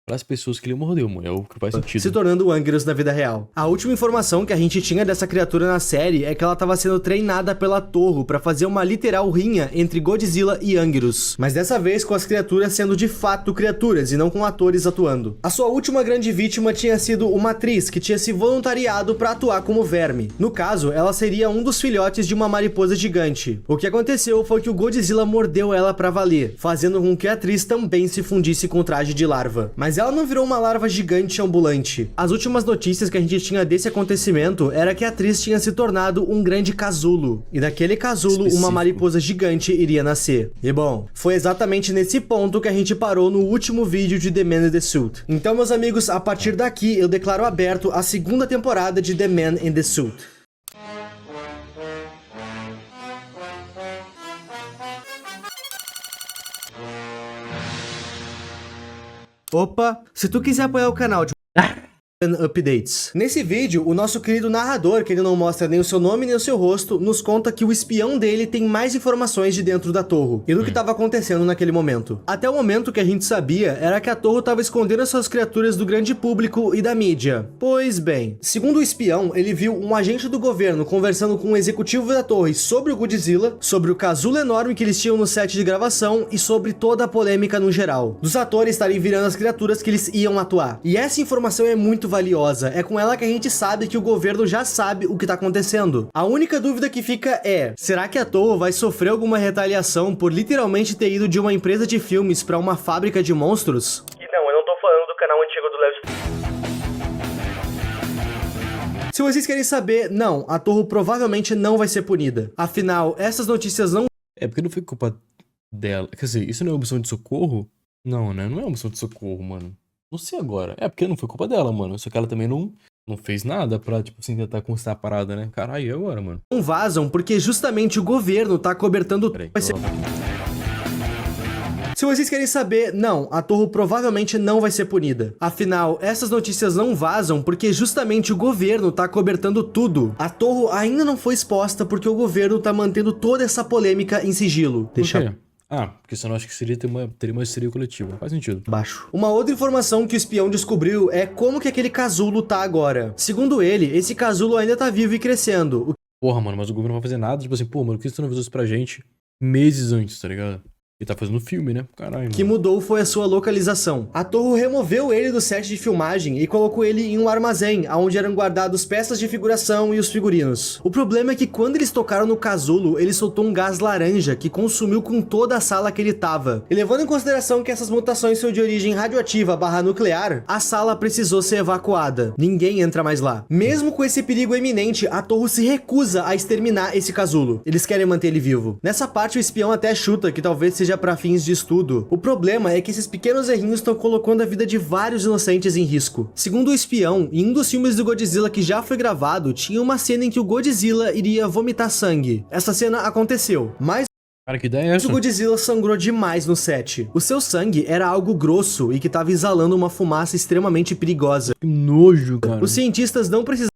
para as pessoas que ele mordeu, mano. É o que faz sentido. Se tornando o Anguirus na vida real. A última informação que a gente tinha dessa criatura na série é que ela estava sendo treinada pela Torro para fazer uma literal rinha entre Godzilla e Anguirus. Mas dessa vez com as criaturas sendo de fato criaturas e não com atores atuando. A sua última grande vítima tinha sido uma atriz que tinha se voluntariado para atuar como verme. No caso, ela seria um dos filhotes de uma mariposa gigante. O que aconteceu foi que o Godzilla mordeu ela para valer, fazendo com que a atriz também se fundisse com o traje de larva. Mas ela não virou uma larva gigante ambulante. As últimas notícias que a gente tinha desse acontecimento era que a atriz tinha se tornado um grande casulo. E daquele casulo, uma mariposa gigante iria nascer. E bom, foi exatamente nesse ponto que a gente parou no último vídeo de The Man in the Suit. Então, meus amigos, a partir daqui eu declaro aberto a segunda temporada de The Man in the Suit. Opa, se tu quiser apoiar o canal de updates. Nesse vídeo, o nosso querido narrador, que ele não mostra nem o seu nome nem o seu rosto, nos conta que o espião dele tem mais informações de dentro da Torro e do que estava acontecendo naquele momento. Até o momento que a gente sabia era que a Torro estava escondendo as suas criaturas do grande público e da mídia. Pois bem, segundo o espião, ele viu um agente do governo conversando com um executivo da Torre sobre o Godzilla, sobre o casulo enorme que eles tinham no set de gravação e sobre toda a polêmica no geral, dos atores estarem virando as criaturas que eles iam atuar. E essa informação é muito valiosa, é com ela que a gente sabe que o governo já sabe o que tá acontecendo. A única dúvida que fica é, será que a Torro vai sofrer alguma retaliação por literalmente ter ido de uma empresa de filmes pra uma fábrica de monstros? E não, eu não tô falando do canal antigo do Léo. Se vocês querem saber, não, a Torro provavelmente não vai ser punida. Afinal, essas notícias não... É porque não foi culpa dela. Quer dizer, isso não é uma missão de socorro? Não, né? Não é uma missão de socorro, mano. Não sei agora. É porque não foi culpa dela, mano. Só que ela também não fez nada pra, tipo assim, tentar constar a parada, né? Caralho, e agora, mano? Não vazam porque justamente o governo tá cobertando... Peraí, Se vocês querem saber, não, a Torro provavelmente não vai ser punida. Afinal, essas notícias não vazam porque justamente o governo tá cobertando tudo. A Torro ainda não foi exposta porque o governo tá mantendo toda essa polêmica em sigilo. Deixa porque senão acho que teria uma histeria coletiva. Faz sentido. baixo. Uma outra informação que o espião descobriu é como que aquele casulo tá agora. Segundo ele, esse casulo ainda tá vivo e crescendo. Porra, mano, mas o governo não vai fazer nada. Tipo assim, pô, mano, por que você não avisou isso pra gente meses antes, tá ligado? Ele tá fazendo filme, né? Caralho. Que mudou foi a sua localização. A Torro removeu ele do set de filmagem e colocou ele em um armazém, onde eram guardados peças de figuração e os figurinos. O problema é que quando eles tocaram no casulo, ele soltou um gás laranja que consumiu com toda a sala que ele tava. E levando em consideração que essas mutações são de origem radioativa / nuclear, a sala precisou ser evacuada. Ninguém entra mais lá. Mesmo com esse perigo iminente, a Torro se recusa a exterminar esse casulo. Eles querem manter ele vivo. Nessa parte, o espião até chuta que talvez seja para fins de estudo. O problema é que esses pequenos errinhos estão colocando a vida de vários inocentes em risco. Segundo o espião, em um dos filmes do Godzilla que já foi gravado, tinha uma cena em que o Godzilla iria vomitar sangue. Essa cena aconteceu, mas Cara, que ideia é essa? o Godzilla sangrou demais no set. O seu sangue era algo grosso e que estava exalando uma fumaça extremamente perigosa. Que nojo, cara. Os cientistas não precisaram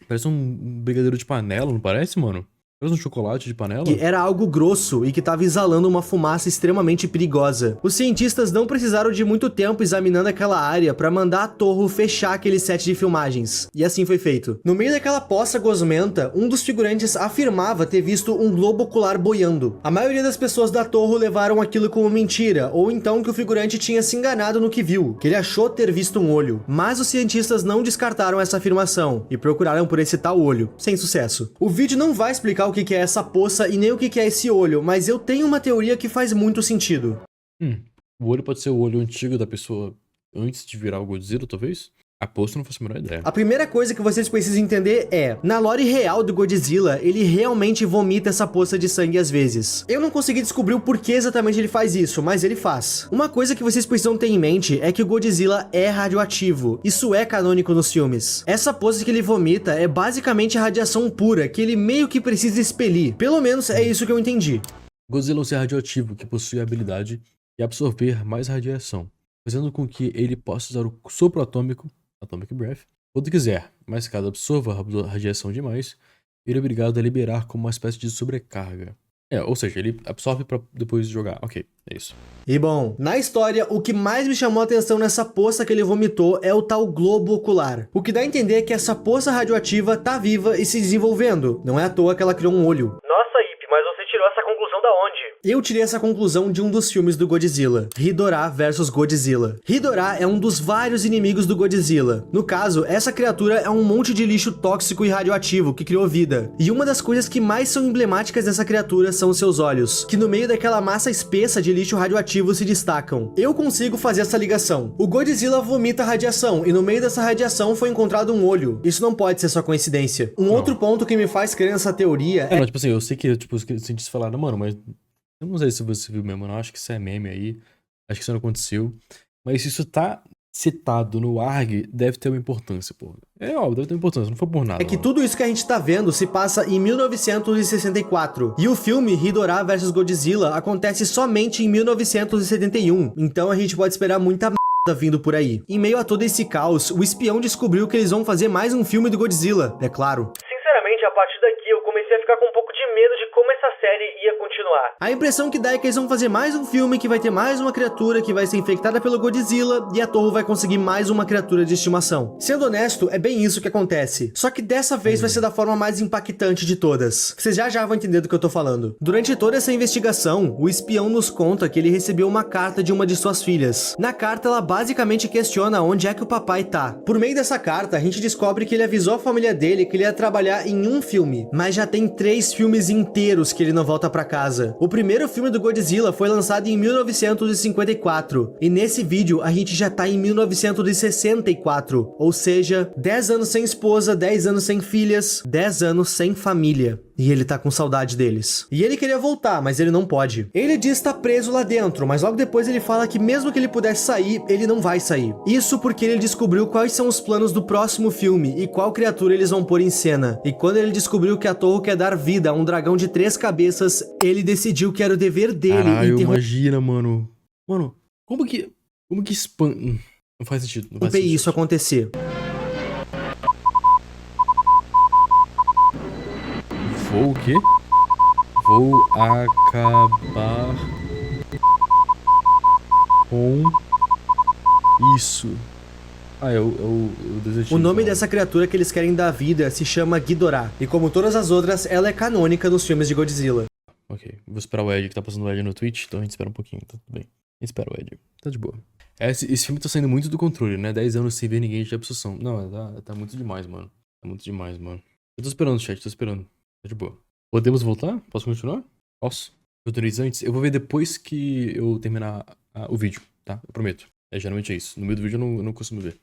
Parece um brigadeiro de panela, não parece, mano? Parece um chocolate de panela? que era algo grosso e que estava exalando uma fumaça extremamente perigosa. Os cientistas não precisaram de muito tempo examinando aquela área para mandar a Toho fechar aquele set de filmagens. E assim foi feito. No meio daquela poça gosmenta, um dos figurantes afirmava ter visto um globo ocular boiando. A maioria das pessoas da Toho levaram aquilo como mentira, ou então que o figurante tinha se enganado no que viu, que ele achou ter visto um olho. Mas os cientistas não descartaram essa afirmação e procuraram por esse tal olho, sem sucesso. O vídeo não vai explicar o que é essa poça e nem o que é esse olho, mas eu tenho uma teoria que faz muito sentido. O olho pode ser o olho antigo da pessoa antes de virar o Godzilla, talvez? A poça não faço a menor ideia. A primeira coisa que vocês precisam entender é, na lore real do Godzilla, ele realmente vomita essa poça de sangue às vezes. Eu não consegui descobrir o porquê exatamente ele faz isso, mas ele faz. Uma coisa que vocês precisam ter em mente é que o Godzilla é radioativo. Isso é canônico nos filmes. Essa poça que ele vomita é basicamente radiação pura, que ele meio que precisa expelir. Pelo menos é isso que eu entendi. Godzilla é um ser radioativo que possui a habilidade de absorver mais radiação, fazendo com que ele possa usar o sopro atômico, Atomic Breath, quando quiser, mas caso absorva a radiação demais, ele é obrigado a liberar como uma espécie de sobrecarga. Ou seja, ele absorve pra depois jogar. Ok, é isso. E bom, na história, o que mais me chamou a atenção nessa poça que ele vomitou é o tal globo ocular. O que dá a entender é que essa poça radioativa tá viva e se desenvolvendo. Não é à toa que ela criou um olho. Nossa, Ip, mas você tirou essa conclusão da onde? Eu tirei essa conclusão de um dos filmes do Godzilla, Ghidorah vs Godzilla. Ghidorah é um dos vários inimigos do Godzilla. No caso, essa criatura é um monte de lixo tóxico e radioativo que criou vida. E uma das coisas que mais são emblemáticas dessa criatura são os seus olhos, que no meio daquela massa espessa de lixo radioativo se destacam. Eu consigo fazer essa ligação. O Godzilla vomita radiação e no meio dessa radiação foi encontrado um olho. Isso não pode ser só coincidência. Outro ponto que me faz crer nessa teoria Não, tipo assim, eu sei que tipo, os cientistas falaram, mano, mas eu não sei se você viu mesmo, não. Acho que isso é meme aí. Acho que isso não aconteceu. Mas se isso tá citado no ARG, deve ter uma importância, pô. É óbvio, deve ter uma importância, não foi por nada. é que mano. tudo isso que a gente tá vendo se passa em 1964. E o filme Ghidorah vs Godzilla acontece somente em 1971. Então a gente pode esperar muita merda vindo por aí. Em meio a todo esse caos, o espião descobriu que eles vão fazer mais um filme do Godzilla, é claro. Sinceramente, a partir daqui eu comecei a ficar com um pouco de medo de como essa série ia continuar. A impressão que dá é que eles vão fazer mais um filme que vai ter mais uma criatura que vai ser infectada pelo Godzilla e a Toho vai conseguir mais uma criatura de estimação. Sendo honesto, é bem isso que acontece. Só que dessa vez vai ser da forma mais impactante de todas. Vocês já vão entender do que eu tô falando. Durante toda essa investigação, o espião nos conta que ele recebeu uma carta de uma de suas filhas. Na carta, ela basicamente questiona onde é que o papai tá. Por meio dessa carta, a gente descobre que ele avisou a família dele que ele ia trabalhar em um filme, mas já tem 3 filmes inteiros que ele não volta pra casa. O primeiro filme do Godzilla foi lançado em 1954, e nesse vídeo a gente já tá em 1964, ou seja, 10 anos sem esposa, 10 anos sem filhas, 10 anos sem família. E ele tá com saudade deles. E ele queria voltar, mas ele não pode. Ele diz estar preso lá dentro, mas logo depois ele fala que mesmo que ele pudesse sair, ele não vai sair. Isso porque ele descobriu quais são os planos do próximo filme e qual criatura eles vão pôr em cena. E quando ele descobriu que a Toho quer dar vida a um dragão de 3 cabeças, ele decidiu que era o dever dele Caralho, interromper imagina, mano. Mano, como que não faz sentido, não faz sentido. isso acontecer. Vou o quê? Vou acabar com isso. Eu desejei. O nome dessa criatura que eles querem dar vida se chama Ghidorah. E como todas as outras, ela é canônica nos filmes de Godzilla. Ok, vou esperar o Ed, que tá passando o Ed no Twitch, então a gente espera um pouquinho, tá tudo bem. A gente espera o Ed, tá de boa. Esse filme tá saindo muito do controle, né? 10 anos sem ver ninguém de absorção. Não, tá muito demais, mano. Tá muito demais, mano. Eu tô esperando, chat, tô esperando. Tá de boa. Podemos voltar? Posso continuar? Posso? Antes? Eu vou ver depois que eu terminar o vídeo, tá? Eu prometo. Geralmente é isso. No meio do vídeo eu não costumo ver.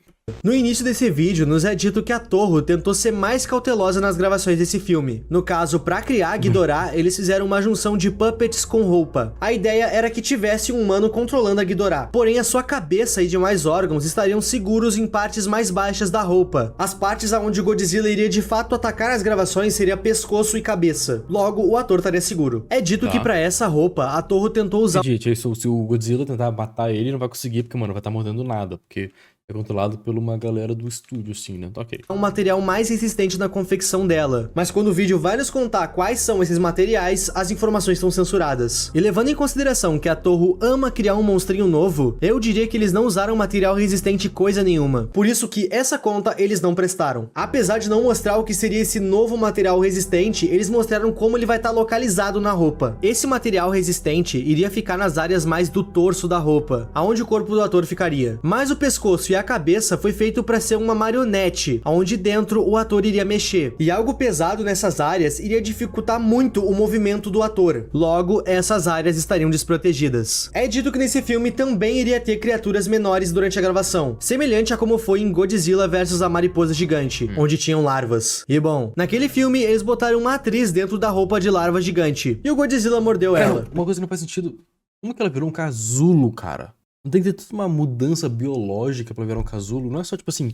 No início desse vídeo, nos é dito que a Toho tentou ser mais cautelosa nas gravações desse filme. No caso, pra criar Ghidorah, eles fizeram uma junção de puppets com roupa. A ideia era que tivesse um humano controlando a Ghidorah, porém a sua cabeça e demais órgãos estariam seguros em partes mais baixas da roupa. As partes aonde o Godzilla iria de fato atacar as gravações seria pescoço e cabeça. Logo, o ator estaria seguro. É dito que pra essa roupa, a Toho tentou usar... Gente, se o Godzilla tentar matar ele, não vai conseguir, porque, mano, vai estar mordendo nada, porque É controlado por uma galera do estúdio, assim, né? Tá ok. um material mais resistente na confecção dela. Mas quando o vídeo vai nos contar quais são esses materiais, as informações são censuradas. E levando em consideração que a Toho ama criar um monstrinho novo, eu diria que eles não usaram material resistente coisa nenhuma. Por isso que essa conta eles não prestaram. Apesar de não mostrar o que seria esse novo material resistente, eles mostraram como ele vai estar localizado na roupa. Esse material resistente iria ficar nas áreas mais do torso da roupa, aonde o corpo do ator ficaria. Mas o pescoço e a cabeça foi feito para ser uma marionete, onde dentro o ator iria mexer. E algo pesado nessas áreas iria dificultar muito o movimento do ator. Logo, essas áreas estariam desprotegidas. É dito que nesse filme também iria ter criaturas menores durante a gravação, semelhante a como foi em Godzilla vs a Mariposa Gigante, onde tinham larvas. E bom, naquele filme eles botaram uma atriz dentro da roupa de larva gigante, e o Godzilla mordeu ela. Uma coisa que não faz sentido. Como que ela virou um casulo, cara? Não tem que ter toda uma mudança biológica pra virar um casulo. Não é só, tipo assim,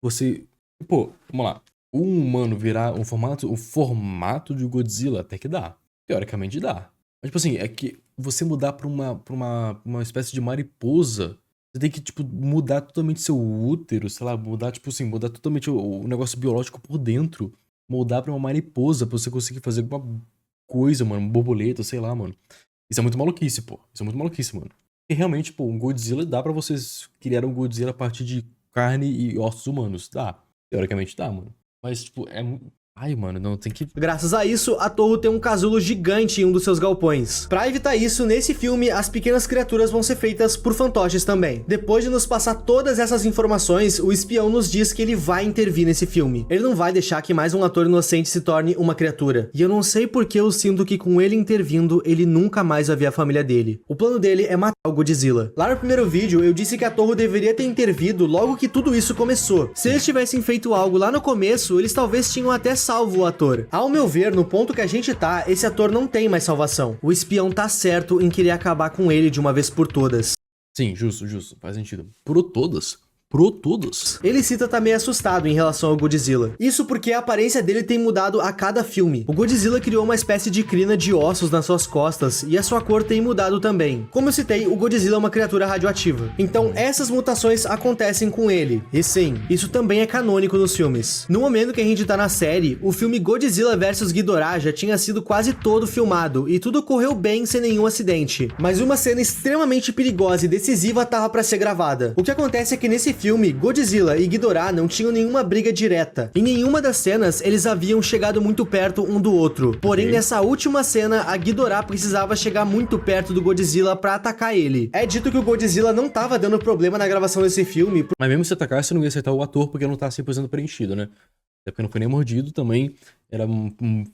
você... Pô, vamos lá. Um humano virar o formato de Godzilla até que dá. Teoricamente dá. Mas, tipo assim, é que você mudar pra uma espécie de mariposa, você tem que, tipo, mudar totalmente seu útero, sei lá, mudar, tipo assim, mudar totalmente o negócio biológico por dentro. Moldar pra uma mariposa, pra você conseguir fazer alguma coisa, mano, uma borboleta, sei lá, mano. Isso é muito maluquice, pô. Isso é muito maluquice, mano. E realmente, pô, um Godzilla dá pra vocês criar um Godzilla a partir de carne e ossos humanos. Dá. Teoricamente dá, mano. Mas, tipo, é... Ai, mano, não, tem que... Graças a isso, a Toho tem um casulo gigante em um dos seus galpões. Pra evitar isso, nesse filme, as pequenas criaturas vão ser feitas por fantoches também. Depois de nos passar todas essas informações, o espião nos diz que ele vai intervir nesse filme. Ele não vai deixar que mais um ator inocente se torne uma criatura. E eu não sei porque eu sinto que com ele intervindo, ele nunca mais vai ver a família dele. O plano dele é matar o Godzilla. Lá no primeiro vídeo, eu disse que a Toho deveria ter intervido logo que tudo isso começou. Se eles tivessem feito algo lá no começo, eles talvez tinham até salvo o ator. Ao meu ver, no ponto que a gente tá, esse ator não tem mais salvação. O espião tá certo em querer acabar com ele de uma vez por todas. Sim, justo, faz sentido. Por todas? Por todas? Ele cita tá meio assustado em relação ao Godzilla. Isso porque a aparência dele tem mudado a cada filme. O Godzilla criou uma espécie de crina de ossos nas suas costas e a sua cor tem mudado também. Como eu citei, o Godzilla é uma criatura radioativa. Então essas mutações acontecem com ele. E sim, isso também é canônico nos filmes. No momento que a gente tá na série, o filme Godzilla vs Ghidorah já tinha sido quase todo filmado e tudo correu bem sem nenhum acidente. Mas uma cena extremamente perigosa e decisiva tava pra ser gravada. O que acontece é que nesse filme, Godzilla e Ghidorah não tinham nenhuma briga direta. Em nenhuma das cenas, eles haviam chegado muito perto um do outro. Porém, nessa última cena, a Ghidorah precisava chegar muito perto do Godzilla pra atacar ele. É dito que o Godzilla não tava dando problema na gravação desse filme. Mas mesmo se atacasse, não ia acertar o ator porque não tá 100% preenchido, né? Até porque não foi nem mordido também.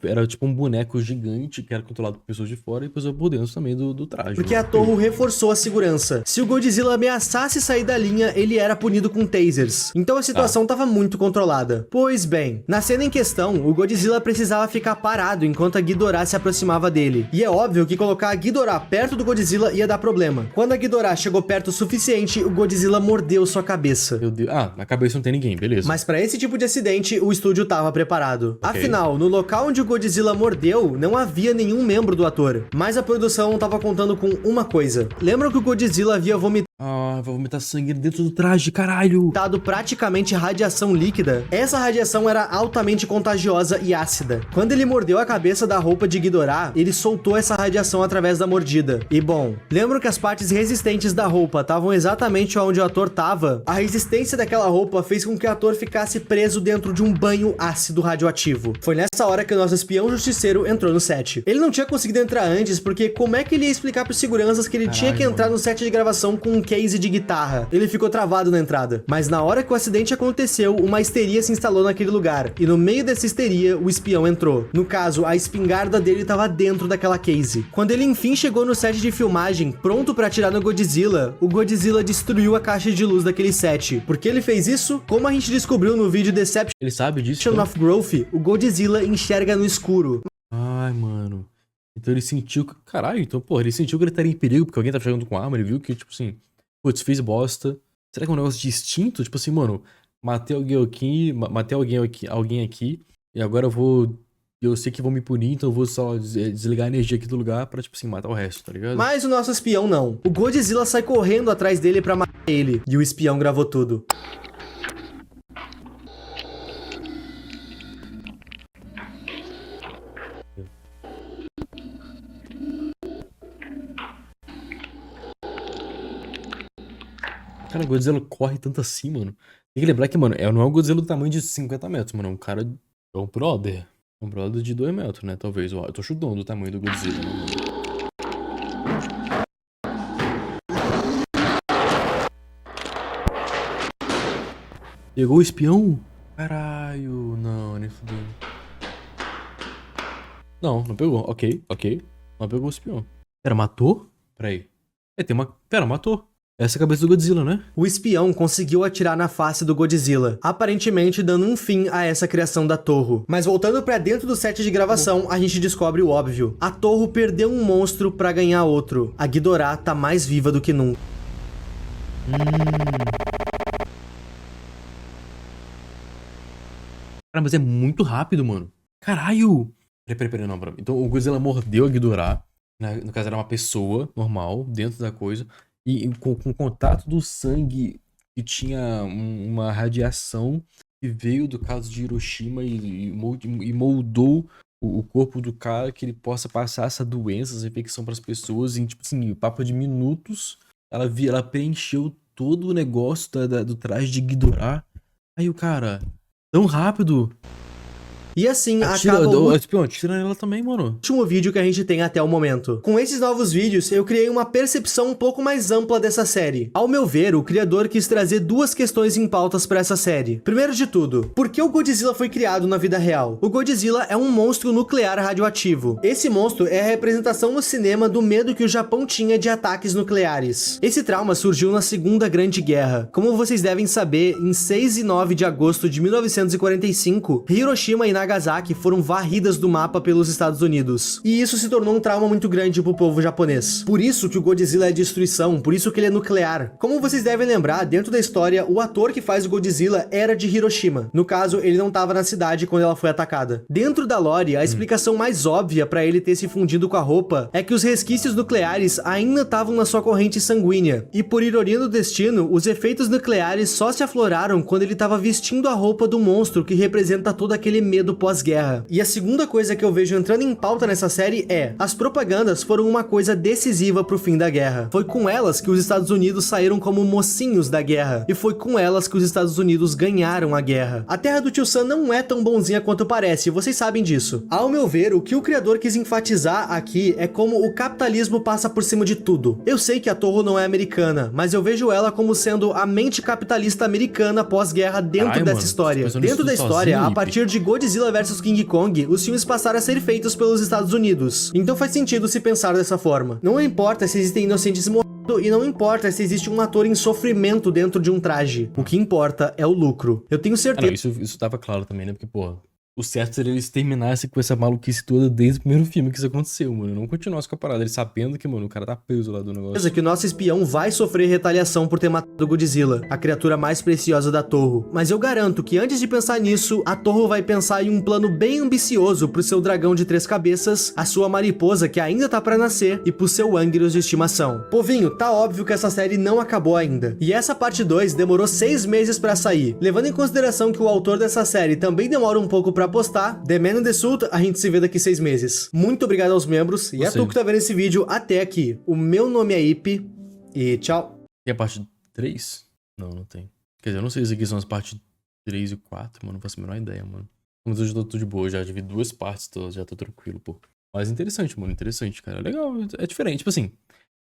Era tipo um boneco gigante que era controlado por pessoas de fora e pessoas por dentro também do traje. Porque a Toho reforçou a segurança. Se o Godzilla ameaçasse sair da linha, ele era punido com tasers. Então a situação tava muito controlada. Pois bem, na cena em questão, o Godzilla precisava ficar parado enquanto a Ghidorah se aproximava dele. E é óbvio que colocar a Ghidorah perto do Godzilla ia dar problema. Quando a Ghidorah chegou perto o suficiente, o Godzilla mordeu sua cabeça. Meu Deus. Ah, na cabeça não tem ninguém, beleza. Mas pra esse tipo de acidente, o estúdio tava preparado. Ok. Afinal, no local onde o Godzilla mordeu, não havia nenhum membro do ator. Mas a produção tava contando com uma coisa. Lembram que o Godzilla havia vomitado Ah, vai vomitar sangue dentro do traje, caralho. praticamente radiação líquida? Essa radiação era altamente contagiosa e ácida. Quando ele mordeu a cabeça da roupa de Ghidorah, ele soltou essa radiação através da mordida. E bom, lembram que as partes resistentes da roupa estavam exatamente onde o ator tava? A resistência daquela roupa fez com que o ator ficasse preso dentro de um banho ácido radioativo. Foi nessa hora que o nosso espião justiceiro entrou no set. Ele não tinha conseguido entrar antes, porque como é que ele ia explicar pros seguranças que ele tinha que entrar no set de gravação com um case de guitarra? Ele ficou travado na entrada. Mas na hora que o acidente aconteceu, uma histeria se instalou naquele lugar. E no meio dessa histeria, o espião entrou. No caso, a espingarda dele estava dentro daquela case. Quando ele enfim chegou no set de filmagem, pronto pra atirar no Godzilla, o Godzilla destruiu a caixa de luz daquele set. Por que ele fez isso? Como a gente descobriu no vídeo Deception Ele sabe disso? Então? of Growth, o Godzilla enxerga no escuro. Ai, mano. Então ele sentiu que... Caralho, então, pô, ele sentiu que ele estaria em perigo porque alguém tava chegando com arma, ele viu que, tipo assim... Putz, fez bosta. Será que é um negócio de instinto? Tipo assim, mano, matei alguém aqui, e agora eu vou E eu sei que vão me punir, então eu vou só desligar a energia aqui do lugar pra, tipo assim, matar o resto, tá ligado? Mas o nosso espião não. O Godzilla sai correndo atrás dele pra matar ele. E o espião gravou tudo. Cara, o Godzilla corre tanto assim, mano. Tem que lembrar que, mano, não é um Godzilla do tamanho de 50 metros, mano. É um cara. É um brother. É um brother de 2 metros, né? Talvez. Ó, eu tô chutando o tamanho do Godzilla, né, mano? Pegou o espião? Caralho. Não, nem fudeu. Não, não pegou. Ok. Não pegou o espião. Pera, matou? Pera aí. Tem uma. Pera, matou. Essa é a cabeça do Godzilla, né? O espião conseguiu atirar na face do Godzilla, aparentemente dando um fim a essa criação da Toho. Mas voltando pra dentro do set de gravação, a gente descobre o óbvio. A Toho perdeu um monstro pra ganhar outro. A Ghidorah tá mais viva do que nunca. Cara, mas é muito rápido, mano. Caralho! Peraí, não, bro. Então o Godzilla mordeu a Ghidorah. No caso, era uma pessoa normal, dentro da coisa. E com o contato do sangue que tinha uma radiação que veio do caso de Hiroshima e moldou o corpo do cara que ele possa passar essa doença, essa infecção pras pessoas em, tipo assim, papo de minutos. Ela preencheu todo o negócio do traje de Ghidorah. Aí o cara, tão rápido. E assim Atira, acaba o espião, atira nela também, mano. último vídeo que a gente tem até o momento. Com esses novos vídeos, eu criei uma percepção um pouco mais ampla dessa série. Ao meu ver, o criador quis trazer duas questões em pautas pra essa série. Primeiro de tudo, por que o Godzilla foi criado na vida real? O Godzilla é um monstro nuclear radioativo. Esse monstro é a representação no cinema do medo que o Japão tinha de ataques nucleares. Esse trauma surgiu na Segunda Grande Guerra. Como vocês devem saber, em 6 e 9 de agosto de 1945, Hiroshima e Nagasaki foram varridas do mapa pelos Estados Unidos. E isso se tornou um trauma muito grande pro povo japonês. Por isso que o Godzilla é destruição, por isso que ele é nuclear. Como vocês devem lembrar, dentro da história, o ator que faz o Godzilla era de Hiroshima. No caso, ele não estava na cidade quando ela foi atacada. Dentro da lore, a explicação mais óbvia pra ele ter se fundido com a roupa é que os resquícios nucleares ainda estavam na sua corrente sanguínea. E por ironia do destino, os efeitos nucleares só se afloraram quando ele estava vestindo a roupa do monstro que representa todo aquele medo pós-guerra. E a segunda coisa que eu vejo entrando em pauta nessa série é: as propagandas foram uma coisa decisiva pro fim da guerra. Foi com elas que os Estados Unidos saíram como mocinhos da guerra. E foi com elas que os Estados Unidos ganharam a guerra. A Terra do Tio Sam não é tão bonzinha quanto parece, vocês sabem disso. Ao meu ver, o que o criador quis enfatizar aqui é como o capitalismo passa por cima de tudo. Eu sei que a Toho não é americana, mas eu vejo ela como sendo a mente capitalista americana pós-guerra dentro dessa história. Dentro da história, a partir de Godzilla vs King Kong, os filmes passaram a ser feitos pelos Estados Unidos. Então faz sentido se pensar dessa forma. Não importa se existem inocentes morrendo e não importa se existe um ator em sofrimento dentro de um traje. O que importa é o lucro. Eu tenho certeza... Não, isso tava claro também, né? Porque, pô, o certo seria eles terminassem com essa maluquice toda desde o primeiro filme que isso aconteceu, mano. Não continuasse com a parada, eles sabendo que, mano, o cara tá preso lá do negócio. Que o nosso espião vai sofrer retaliação por ter matado o Godzilla, a criatura mais preciosa da Toho. Mas eu garanto que antes de pensar nisso, a Toho vai pensar em um plano bem ambicioso pro seu dragão de 3 cabeças, a sua mariposa que ainda tá pra nascer e pro seu Anguirus de estimação. Povinho, tá óbvio que essa série não acabou ainda. E essa parte 2 demorou 6 meses pra sair. Levando em consideração que o autor dessa série também demora um pouco pra postar, The Man in the Suit, a gente se vê daqui 6 meses. Muito obrigado aos membros e a tu que tá vendo esse vídeo até aqui. O meu nome é Ipe e tchau. Tem a parte 3? Não, não tem. Quer dizer, eu não sei se aqui são as partes 3 e 4, mano. Não faço a menor ideia, mano. Mas eu já tô de boa, já vi 2 partes, já tô tranquilo, pô. Mas interessante, mano, interessante, cara. Legal, é diferente. Tipo assim,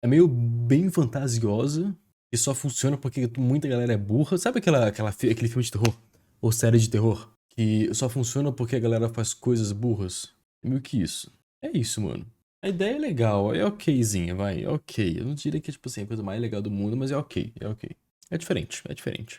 é meio bem fantasiosa e só funciona porque muita galera é burra. Sabe aquele filme de terror? Ou série de terror? Que só funciona porque a galera faz coisas burras? É meio que isso. É isso, mano. A ideia é legal, é okzinha, vai, é ok. Eu não diria que é, tipo assim, a coisa mais legal do mundo, mas é ok, é ok. É diferente, é diferente.